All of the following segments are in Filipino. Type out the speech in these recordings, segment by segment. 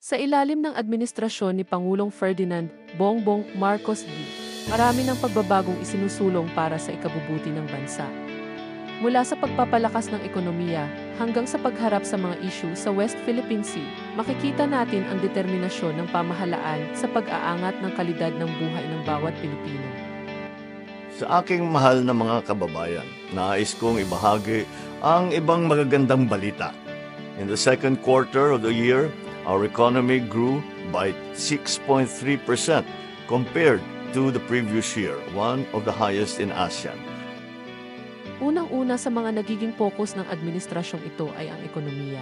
Sa ilalim ng administrasyon ni Pangulong Ferdinand Bongbong Marcos V, marami ng pagbabagong isinusulong para sa ikabubuti ng bansa. Mula sa pagpapalakas ng ekonomiya hanggang sa pagharap sa mga issue sa West Philippine Sea, makikita natin ang determinasyon ng pamahalaan sa pag-aangat ng kalidad ng buhay ng bawat Pilipino. Sa aking mahal na mga kababayan, nais kong ibahagi ang ibang magagandang balita. In the second quarter of the year, our economy grew by 6.3% compared to the previous year, one of the highest in ASEAN. Unang-una sa mga nagiging focus ng administrasyong ito ay ang ekonomiya.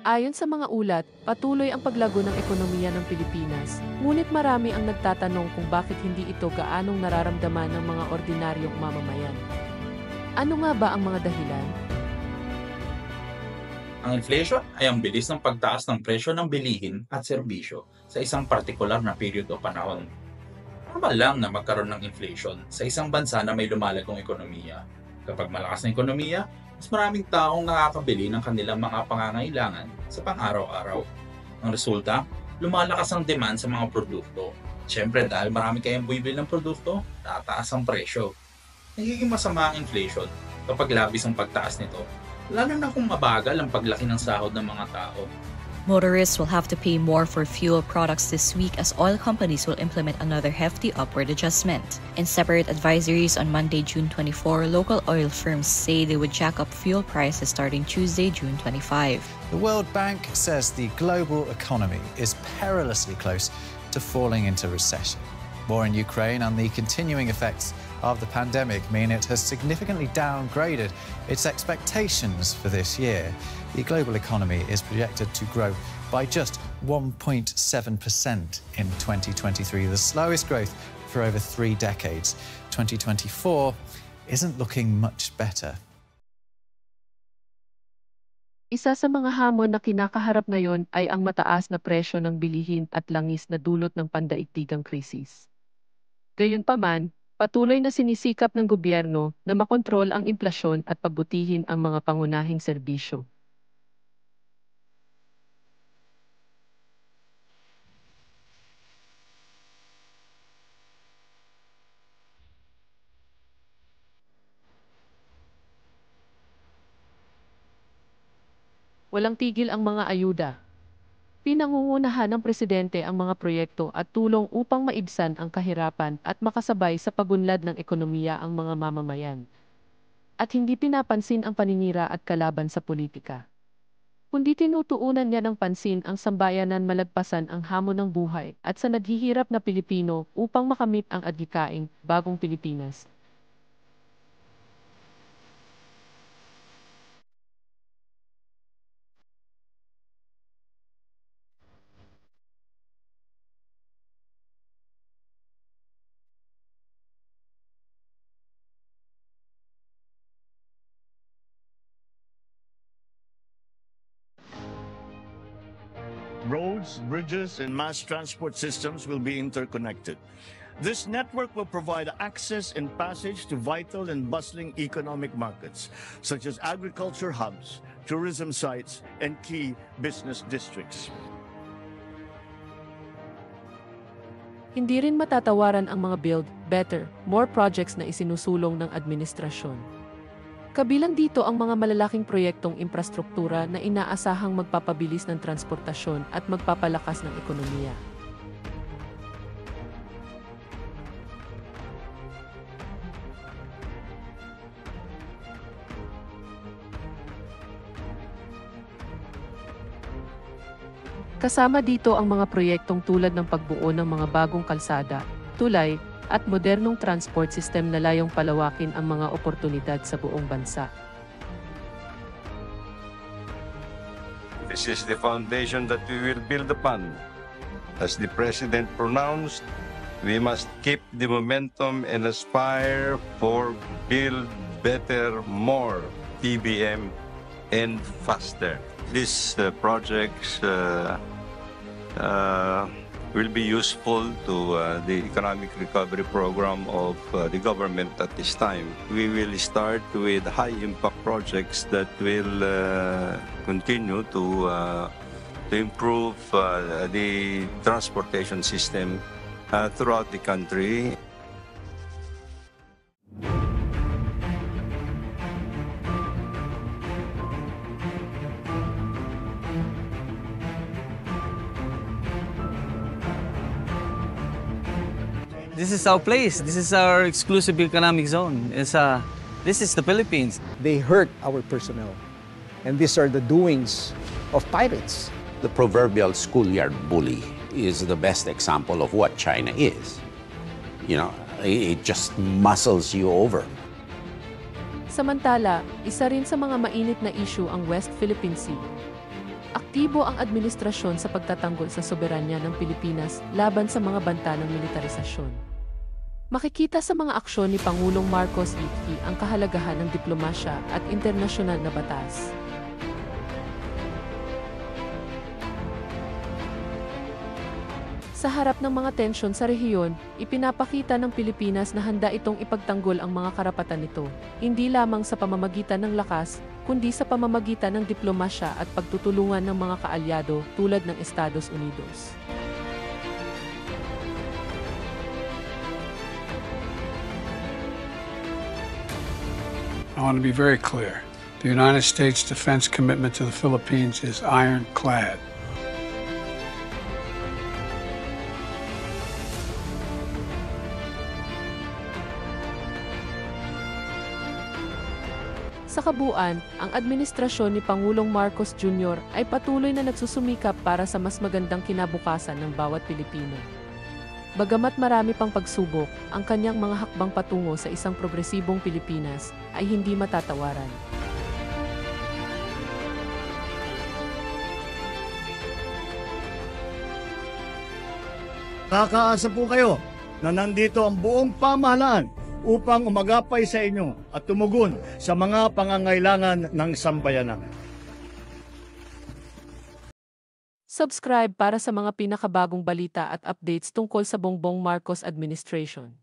Ayon sa mga ulat, patuloy ang paglago ng ekonomiya ng Pilipinas, ngunit marami ang nagtatanong kung bakit hindi ito gaanong nararamdaman ng mga ordinaryong mamamayan. Ano nga ba ang mga dahilan? Ang inflation ay ang bilis ng pagtaas ng presyo ng bilihin at serbisyo sa isang partikular na period o panahon. Normal lang na magkaroon ng inflation sa isang bansa na may lumalagong ekonomiya. Kapag malakas na ekonomiya, mas maraming taong nakakabili ng kanilang mga pangangailangan sa pang-araw-araw. Ang resulta, lumalakas ang demand sa mga produkto. Siyempre dahil marami kayong bumibili ng produkto, tataas ang presyo. Nagiging masama ang inflation kapag labis ang pagtaas nito, lalo na kung mabagal ang paglaki ng sahod ng mga tao. Motorists will have to pay more for fuel products this week as oil companies will implement another hefty upward adjustment. In separate advisories on Monday, June 24, local oil firms say they would jack up fuel prices starting Tuesday, June 25. The World Bank says the global economy is perilously close to falling into recession. War in Ukraine and the continuing effects of the pandemic mean it has significantly downgraded its expectations for this year. The global economy is projected to grow by just 1.7% in 2023, the slowest growth for over 3 decades. 2024 isn't looking much better. Isa sa mga hamon na kinakaharap ngayon ay ang mataas na presyo ng bilihin at langis na dulot ng pandaigdigang krisis. Gayunpaman, patuloy na sinisikap ng gobyerno na makontrol ang inflasyon at pabutihin ang mga pangunahing serbisyo. Walang tigil ang mga ayuda. Pinangungunahan ng presidente ang mga proyekto at tulong upang maibsan ang kahirapan at makasabay sa pagunlad ng ekonomiya ang mga mamamayan. At hindi pinapansin ang paninira at kalaban sa politika. Kundi tinutuunan niya ng pansin ang sambayanan malagpasan ang hamon ng buhay at sa naghihirap na Pilipino upang makamit ang adhikaing bagong Pilipinas. Roads, bridges, and mass transport systems will be interconnected. This network will provide access and passage to vital and bustling economic markets, such as agriculture hubs, tourism sites, and key business districts. Hindi rin matatawaran ang mga build, better, more projects na isinusulong ng administrasyon. Kabilang dito ang mga malalaking proyektong infrastruktura na inaasahang magpapabilis ng transportasyon at magpapalakas ng ekonomiya. Kasama dito ang mga proyektong tulad ng pagbuo ng mga bagong kalsada, tulay, at modernong transport system na layong palawakin ang mga oportunidad sa buong bansa. This is the foundation that we will build upon. As the President pronounced, we must keep the momentum and aspire for build better, more, TBM, and faster. These projects will be useful to the economic recovery program of the government at this time. We will start with high-impact projects that will continue to to improve the transportation system throughout the country. This is our place. This is our exclusive economic zone. This is the Philippines. They hurt our personnel. And these are the doings of pirates. The proverbial schoolyard bully is the best example of what China is. You know, it just muscles you over. Samantala, isa rin sa mga mainit na issue ang West Philippine Sea. Aktibo ang administrasyon sa pagtatanggol sa soberanya ng Pilipinas laban sa mga banta ng militarisasyon. Makikita sa mga aksyon ni Pangulong Marcos Iti ang kahalagahan ng diplomasya at internasyonal na batas. Sa harap ng mga tensyon sa rehiyon, ipinapakita ng Pilipinas na handa itong ipagtanggol ang mga karapatan nito, hindi lamang sa pamamagitan ng lakas, kundi sa pamamagitan ng diplomasya at pagtutulungan ng mga kaalyado tulad ng Estados Unidos. I want to be very clear. The United States defense commitment to the Philippines is ironclad. Sa kabuuan, ang administrasyon ni Pangulong Marcos Jr. ay patuloy na nagsusumikap para sa mas magandang kinabukasan ng bawat Pilipino. Bagamat marami pang pagsubok, ang kanyang mga hakbang patungo sa isang progresibong Pilipinas ay hindi matatawaran. Kakaasa po kayo na nandito ang buong pamahalaan upang umagapay sa inyo at tumugon sa mga pangangailangan ng sambayanan. Subscribe para sa mga pinakabagong balita at updates tungkol sa Bongbong Marcos administration.